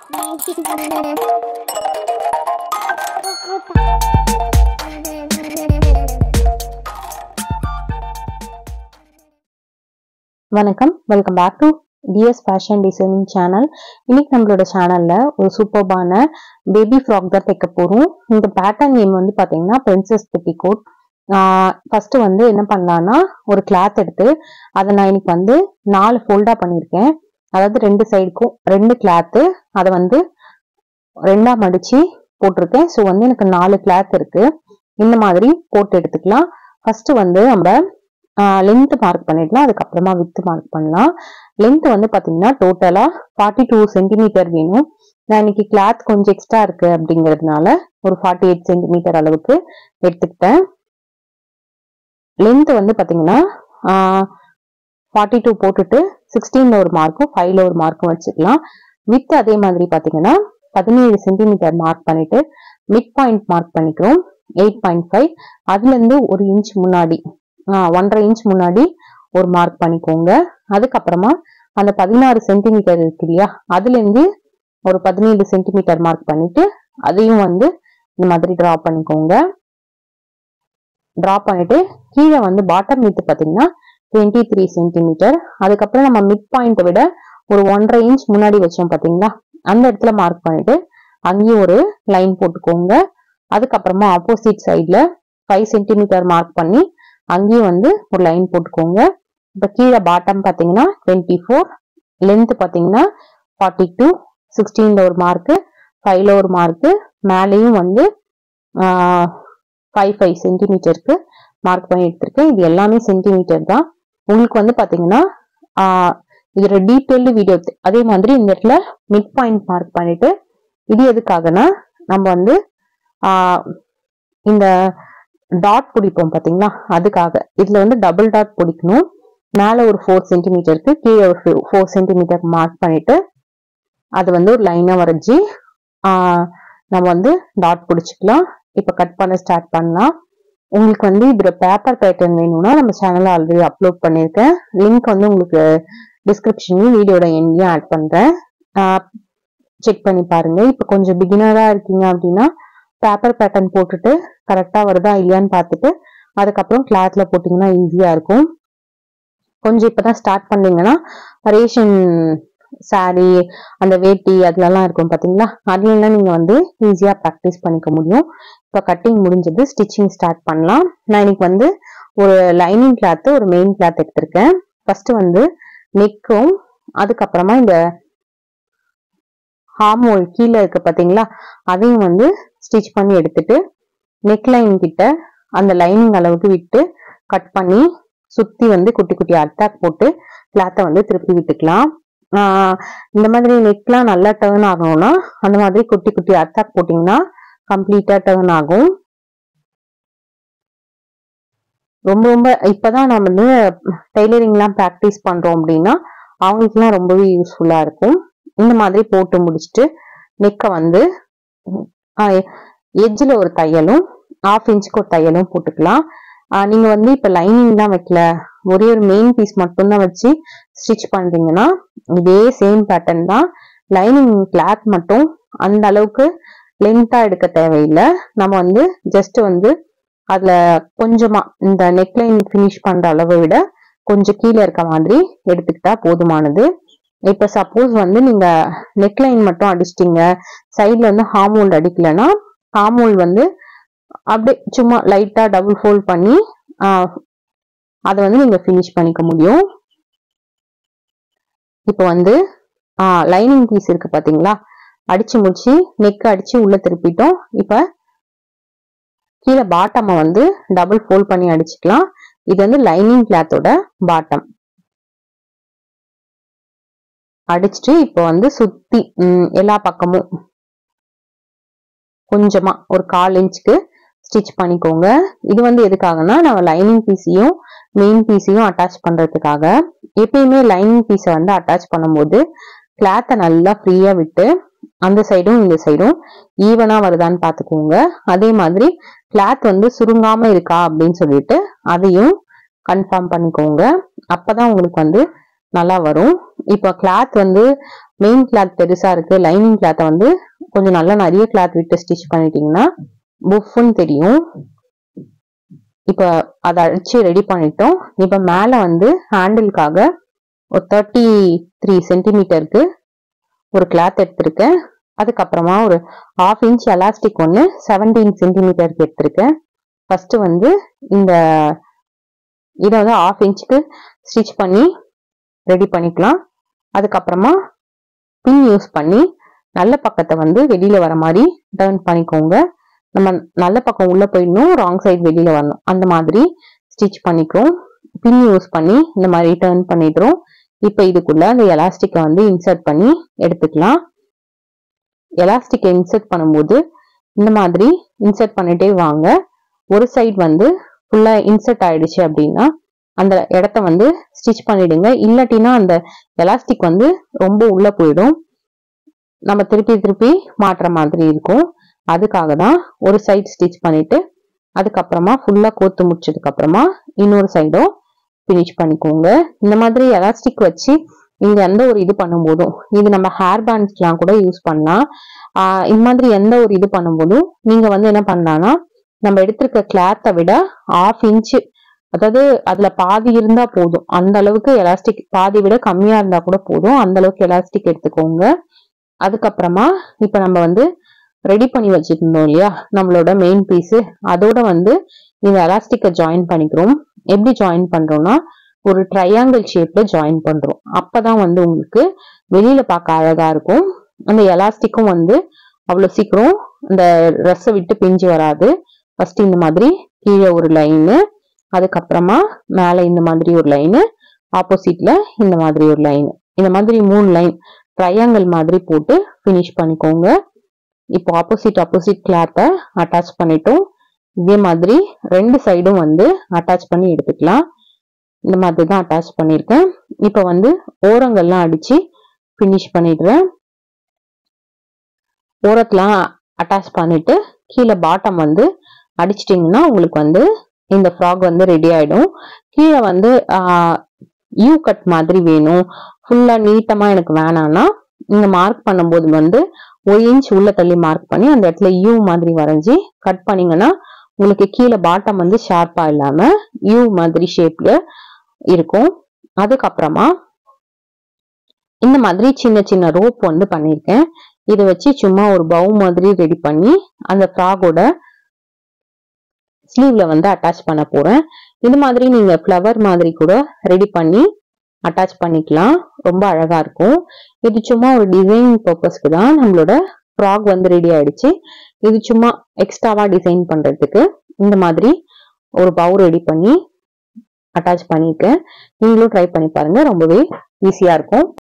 வணக்கம், welcome back to DS fashion designing channel. இன்னைக்கு நம்மளோட சேனல்ல ஒரு சூப்பர்பான பேபி ஃப்ராக் தான் தைக்க போறோம். இந்த பேட்டர்ன் நேம் வந்து பாத்தீங்கன்னா பிரின்சஸ் பெட்டிகோட். ஃபர்ஸ்ட் வந்து என்ன பண்ணலாம்னா, ஒரு கிளாத் எடுத்து அதை நான் இன்னைக்கு வந்து 4 ஃபோல்டா பண்ணியிருக்கேன். அதாவது 2 சைடுக்கும் 2 கிளாத்து அதை வந்து 2ஆ மடிச்சு போட்டிருக்கேன். ஸோ வந்து எனக்கு 4 கிளாத் இருக்கு. இந்த மாதிரி போட்டு எடுத்துக்கலாம். ஃபர்ஸ்ட் வந்து நம்ம லென்த் மார்க் பண்ணிடலாம், அதுக்கப்புறமா வித் மார்க் பண்ணலாம். லென்த் வந்து பாத்தீங்கன்னா டோட்டலா 42 சென்டிமீட்டர் வேணும். நான் இன்னைக்கு கிளாத் கொஞ்சம் எக்ஸ்ட்ரா இருக்கு அப்படிங்கிறதுனால ஒரு 48 சென்டிமீட்டர் அளவுக்கு எடுத்துக்கிட்டேன். லென்த் வந்து பாத்தீங்கன்னா 42 போட்டுட்டு 16ல ஒரு மார்க்கும் 5ல ஒரு மார்க்கும் வச்சுக்கலாம். வித் அதே மாதிரி பாத்தீங்கன்னா 17 சென்டிமீட்டர் மார்க் பண்ணிட்டு மிட் பாயிண்ட் மார்க் பண்ணிக்கிறோம் 8.5. அதுல இருந்து 1 இன்ச் முன்னாடி 1.5 இன்ச் முன்னாடி ஒரு மார்க் பண்ணிக்கோங்க. அதுக்கப்புறமா அந்த 16 சென்டிமீட்டர் இருக்கு இல்லையா, அதுல இருந்து ஒரு 17 சென்டிமீட்டர் மார்க் பண்ணிட்டு அதையும் வந்து இந்த மாதிரி டிரா பண்ணிக்கோங்க. டிரா பண்ணிட்டு கீழே வந்து பாட்டம் வித் பாத்தீங்கன்னா 23 சென்டிமீட்டர். அதுக்கப்புறம் நம்ம மிட் பாயிண்ட் விட ஒரு 1.5 இன்ச் முன்னாடி வச்சோம் பாத்தீங்களா, அந்த இடத்துல மார்க் பண்ணிட்டு அங்கேயும் ஒரு லைன் போட்டுக்கோங்க. அதுக்கப்புறமா ஆப்போசிட் சைட்ல 5 சென்டிமீட்டர் மார்க் பண்ணி அங்கேயும் வந்து ஒரு லைன் போட்டுக்கோங்க. இப்ப கீழே பாட்டம் பாத்தீங்கன்னா 24, லென்த் பாத்தீங்கன்னா 42, 16ல ஒரு மார்க்கு 5ல ஒரு மார்க்கு, மேலேயும் வந்து 5 சென்டிமீட்டருக்கு மார்க் பண்ணி எடுத்திருக்கேன். இது எல்லாமே சென்டிமீட்டர் தான். உங்களுக்கு வந்து பாத்தீங்கன்னா இதோட டீட்டெயில்டு வீடியோ அதே மாதிரி இந்த இடத்துல மிட் பாயிண்ட் மார்க் பண்ணிட்டு, இது எதுக்காகனா நம்ம வந்து இந்த டாட் பிடிப்போம் பாத்தீங்களா, அதுக்காக. இதுல வந்து டபுள் டாட் பிடிக்கணும். மேல ஒரு 4 சென்டிமீட்டருக்கு கீழே ஒரு 4 சென்டிமீட்டர் மார்க் பண்ணிட்டு அது வந்து ஒரு லைனா வரைஞ்சி நம்ம வந்து டாட் பிடிச்சிக்கலாம். இப்ப கட் பண்ண ஸ்டார்ட் பண்ணலாம். உங்களுக்கு வந்து இதுல பேப்பர் பேட்டர்ன் வேணும்னா நம்ம சேனல்ல ஆல்ரெடி அப்லோட் பண்ணிருக்கேன். லிங்க் வந்து உங்களுக்கு டிஸ்கிரிப்ஷன்லயும் வீடியோட எண்ட்லயும் ஆட் பண்றேன், செக் பண்ணி பாருங்க. இப்ப கொஞ்சம் பிகினரா இருக்கீங்க அப்படின்னா பேப்பர் பேட்டர்ன் போட்டுட்டு கரெக்டா வருதா இல்லையான்னு பார்த்துட்டு அதுக்கப்புறம் கிளாத்ல போட்டீங்கன்னா ஈஸியா இருக்கும். கொஞ்சம் இப்பதான் ஸ்டார்ட் பண்ணீங்கன்னா ரேஷன் சாரி அந்த வேட்டி அதுலலாம் இருக்கும் பாத்தீங்களா, அதுலாம் நீங்க வந்து ஈஸியா ப்ராக்டிஸ் பண்ணிக்க முடியும். இப்ப கட்டிங் முடிஞ்சது, ஸ்டிச்சிங் ஸ்டார்ட் பண்ணலாம். நான் இன்னைக்கு வந்து ஒரு லைனிங் கிளாத் ஒரு மெயின் கிளாத் எடுத்திருக்கேன். ஃபர்ஸ்ட் வந்து நெக்கும் அதுக்கப்புறமா இந்த ஹார்மோல் கீழே இருக்கு பாத்தீங்களா, அதையும் வந்து ஸ்டிச் பண்ணி எடுத்துட்டு நெக் லைன் கிட்ட அந்த லைனிங் அளவுக்கு விட்டு கட் பண்ணி சுத்தி வந்து குட்டி குட்டி அட்டாக் போட்டு கிளாத்தை வந்து திருப்பி விட்டுக்கலாம். இந்த மாதிரி நெக்லாம் நல்லா டர்ன் ஆகணும்னா அந்த மாதிரி குட்டி குட்டி அட்டாக் போட்டீங்கன்னா கம்ப்ளீட்டா டர்ன் ஆகும். ரொம்ப ரொம்ப இப்பதான் நம்ம வந்து டெய்லரிங் எல்லாம் ப்ராக்டிஸ் பண்றோம் அப்படின்னா அவங்களுக்குலாம் ரொம்பவே யூஸ்ஃபுல்லா இருக்கும். இந்த மாதிரி போட்டு முடிச்சுட்டு நெக்கை வந்து எட்ஜ்ல ஒரு தையலும் 1/2 இன்ச்சுக்கு ஒரு தையலும் போட்டுக்கலாம். நீங்க வந்து இப்ப லைனிங் தான் வைக்கல, ஒரே ஒரு மெயின் பீஸ் மட்டும் தான் வச்சு ஸ்டிச் பண்றீங்கன்னா இதே சேம் பேட்டர்ன் தான். லைனிங் கிளாத் மட்டும் அந்த அளவுக்கு லென்த்தா எடுக்க தேவையில்லை. நம்ம வந்து ஜஸ்ட் வந்து அதுல கொஞ்சமா இந்த நெக் லைன் பினிஷ் பண்ற அளவை விட கொஞ்சம் கீழே இருக்க மாதிரி எடுத்துக்கிட்டா போதுமானது. இப்ப சப்போஸ் வந்து நீங்க நெக் லைன் மட்டும் அடிச்சிட்டீங்க, சைட்ல வந்து ஹார்மோல் அடிக்கலன்னா ஹார்மோல் வந்து அப்படியே சும்மா லைட்டா டபுள் ஃபோல்ட் பண்ணி அதை வந்து நீங்க பினிஷ் பண்ணிக்க முடியும். இப்ப வந்து லைனிங் பீஸ் இருக்கு பாத்தீங்களா, அடிச்சு முடிச்சு நெக் அடிச்சு உள்ள திருப்பிட்டோம். இப்ப கீழே பாட்டமை வந்து டபுள் ஃபோல்ட் பண்ணி அடிச்சுக்கலாம். இது வந்து லைனிங் கிளாத்தோட பாட்டம் அடிச்சுட்டு இப்ப வந்து சுத்தி எல்லா பக்கமும் கொஞ்சமா ஒரு 1/4 இன்ச்சுக்கு ஸ்டிச் பண்ணிக்கோங்க. இது வந்து எதுக்காகனா நம்ம லைனிங் பீஸையும் மெயின் பீஸையும் அட்டாச் பண்றதுக்காக. எப்பயுமே லைனிங் பீஸை வந்து அட்டாச் பண்ணும்போது கிளாத்தை நல்லா ஃப்ரீயா விட்டு அந்த சைடும் இந்த சைடும் ஈவனா வருதான்னு பாத்துக்கோங்க. அதே மாதிரி கிளாத் வந்து சுருங்காம இருக்கா அப்படின்னு சொல்லிட்டு அதையும் கன்ஃபார்ம் பண்ணிக்கோங்க. அப்பதான் உங்களுக்கு வந்து நல்லா வரும். இப்போ கிளாத் வந்து மெயின் கிளாத் பெருசா இருக்கு, லைனிங் கிளாத்தை வந்து கொஞ்சம் நல்லா நிறைய கிளாத் விட்டு ஸ்டிச் பண்ணிட்டீங்கன்னா புஃப்னு தெரியும். இப்ப அதை அடிச்சு ரெடி பண்ணிட்டோம். இப்ப மேல வந்து ஹேண்டிலுக்காக ஒரு 33 சென்டிமீட்டருக்கு ஒரு கிளாத் எடுத்திருக்கேன். அதுக்கப்புறமா ஒரு 1/2 இன்ச் எலாஸ்டிக் ஒன்று 17 சென்டிமீட்டருக்கு எடுத்திருக்கேன். ஃபர்ஸ்ட் வந்து இந்த இதை வந்து 1/2 இன்ச்சுக்கு ஸ்டிச் பண்ணி ரெடி பண்ணிக்கலாம். அதுக்கப்புறமா பின் யூஸ் பண்ணி நல்ல பக்கத்தை வந்து வெளியில வர மாதிரி டர்ன் பண்ணிக்கோங்க. நம்ம நல்ல பக்கம் உள்ள போயிடணும், ராங் சைடு வெளியில வரணும், அந்த மாதிரி ஸ்டிச் பண்ணிக்கிறோம். பின் யூஸ் பண்ணி இந்த மாதிரி டர்ன் பண்ணிடுறோம். இப்ப இதுக்குள்ள அந்த எலாஸ்டிக்கை வந்து இன்சர்ட் பண்ணி எடுத்துக்கலாம். எலாஸ்டிக்கை இன்சர்ட் பண்ணும்போது இந்த மாதிரி இன்சர்ட் பண்ணிட்டே வாங்க. ஒரு சைடு வந்து ஃபுல்லா இன்சர்ட் ஆயிடுச்சு அப்படின்னா அந்த இடத்த வந்து ஸ்டிச் பண்ணிடுங்க. இல்லாட்டினா அந்த எலாஸ்டிக் வந்து ரொம்ப உள்ள போயிடும், நம்ம திருப்பி திருப்பி மாட்டுற மாதிரி இருக்கும். அதுக்காக தான் ஒரு சைடு ஸ்டிச் பண்ணிட்டு அதுக்கப்புறமா ஃபுல்லா கோத்து முடிச்சதுக்கு அப்புறமா இன்னொரு சைடும் ஃபினிஷ் பண்ணிக்கோங்க. இந்த மாதிரி எலாஸ்டிக் வச்சு நீங்க எந்த ஒரு இது பண்ணும்போதும், இது நம்ம ஹேர் பேண்ட்ஸ்லாம் கூட யூஸ் பண்ணலாம். இந்த மாதிரி எந்த ஒரு இது பண்ணும்போதும் நீங்க வந்து என்ன பண்ணலாம்னா, நம்ம எடுத்திருக்க கிளாத்தை விட 1/2 இன்ச்சு, அதாவது அதுல பாதி இருந்தா போதும், அந்த அளவுக்கு எலாஸ்டிக், பாதி விட கம்மியா இருந்தா கூட போதும், அந்த அளவுக்கு எலாஸ்டிக் எடுத்துக்கோங்க. அதுக்கப்புறமா இப்ப நம்ம வந்து ரெடி பண்ணி வச்சிருந்தோம் இல்லையா நம்மளோட மெயின் பீஸ், அதோட வந்து இந்த எலாஸ்டிக்கை ஜாயின் பண்ணிக்கிறோம். எப்படி ஜாயின் பண்றோம்னா ஒரு ட்ரையாங்கிள் ஷேப்ல ஜாயின் பண்றோம். அப்பதான் வந்து உங்களுக்கு வெளியில பார்க்க அழகா இருக்கும். அந்த எலாஸ்டிக்கும் வந்து அவ்வளவு சீக்கிரம் அந்த ட்ரெஸ்ஸை விட்டு பிஞ்சு வராது. ஃபர்ஸ்ட் இந்த மாதிரி கீழே ஒரு லைனு, அதுக்கப்புறமா மேல இந்த மாதிரி ஒரு லைனு, ஆப்போசிட்ல இந்த மாதிரி ஒரு லைன், இந்த மாதிரி 3 லைன் ட்ரையாங்கிள் மாதிரி போட்டு ஃபினிஷ் பண்ணிக்கோங்க. இப்போ ஆப்போசிட் கிளாத்தை அட்டாச் பண்ணிட்டோம். இதே மாதிரி 2 சைடும் வந்து அட்டாச் பண்ணி எடுத்துக்கலாம். இந்த மாதிரி தான் அட்டாச் பண்ணியிருக்கேன். இப்போ வந்து ஓரங்கள்லாம் அடிச்சு ஃபினிஷ் பண்ணிடுறேன். ஓரத்தெல்லாம் அட்டாச் பண்ணிட்டு கீழே பாட்டம் வந்து அடிச்சிட்டிங்கன்னா உங்களுக்கு வந்து இந்த ஃப்ராக் வந்து ரெடி ஆயிடும். கீழே வந்து யூ கட் மாதிரி வேணும், ஃபுல்லா நீட்டமா எனக்கு வேணாம்னா நீங்க மார்க் பண்ணும்போது வந்து 1 இன்ச் உள்ள தள்ளி மார்க் பண்ணி அந்த இடத்துல யூ மாதிரி வரைஞ்சி கட் பண்ணீங்கன்னா உங்களுக்கு கீழே பாட்டம் வந்து ஷார்ப்பா இல்லாம யூ மாதிரி ஷேப்ல இருக்கும். அதுக்கப்புறமா இந்த மாதிரி சின்ன சின்ன ரோப் வந்து பண்ணியிருக்கேன். இதை வச்சு சும்மா ஒரு பவு மாதிரி ரெடி பண்ணி அந்த ஃப்ராகோட ஸ்லீவ்ல வந்து அட்டாச் பண்ண போறேன். இது மாதிரி நீங்க ஃப்ளவர் மாதிரி கூட ரெடி பண்ணி அட்டாச் பண்ணிக்கலாம், ரொம்ப அழகா இருக்கும். இது சும்மா ஒரு டிசைன் பர்பஸ்க்கு தான். நம்மளோட ஃப்ராக் வந்து ரெடி ஆயிடுச்சு. இது சும்மா எக்ஸ்ட்ராவா டிசைன் பண்றதுக்கு இந்த மாதிரி ஒரு பவு ரெடி பண்ணி அட்டாச் பண்ணிருக்கேன். நீங்களும் ட்ரை பண்ணி பாருங்க, ரொம்பவே ஈஸியா இருக்கும்.